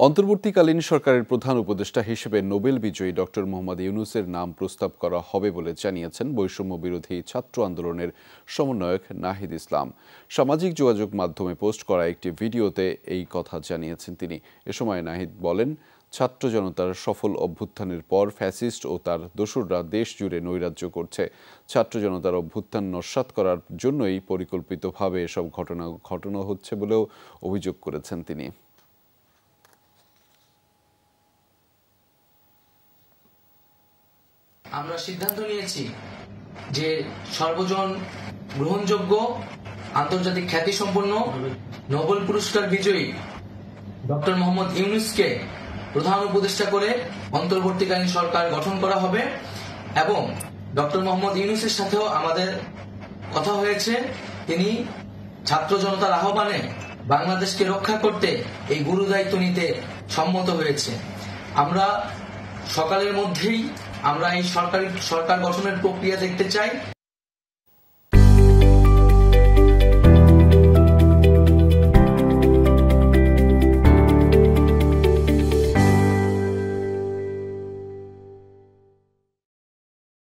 অন্তর্বর্তীকালীন সরকারের প্রধান উপদেষ্টা হিসেবে নোবেল বিজয়ী ডক্টর মোহাম্মদ ইউনূসের নাম প্রস্তাব করা হবে বলে জানিয়েছেন বৈষম্য বিরোধী ছাত্র আন্দোলনের সমন্বয়ক নাহিদ ইসলাম। সামাজিক যোগাযোগ মাধ্যমে পোস্ট করা একটি ভিডিওতে এই কথা জানিয়েছেন তিনি। এ সময় নাহিদ বলেন, ছাত্র জনতার সফল অভ্যুত্থানের পর ফ্যাসিস্ট ও তার দোসররা দেশ জুড়ে নৈরাজ্য করছে। ছাত্র জনতার অভ্যুত্থান নস্যাৎ করার জন্যই পরিকল্পিতভাবে এসব ঘটনা হচ্ছে বলেও অভিযোগ করেছেন তিনি। আমরা সিদ্ধান্ত নিয়েছি যে সর্বজন গ্রহণযোগ্য আন্তর্জাতিক খ্যাতিসম্পন্ন নোবেল পুরস্কার বিজয়ী ডক্টর মোহাম্মদ ইউনূসকে প্রধান উপদেষ্টা করে অন্তর্বর্তীকালীন সরকার গঠন করা হবে এবং ডক্টর মোহাম্মদ ইউনূসের সাথেও আমাদের কথা হয়েছে। তিনি ছাত্র জনতার আহ্বানে বাংলাদেশকে রক্ষা করতে এই গুরুদায়িত্ব নিতে সম্মত হয়েছে। আমরা সকালের মধ্যেই আমরা এই সরকার গঠনের প্রক্রিয়া দেখতে চাই।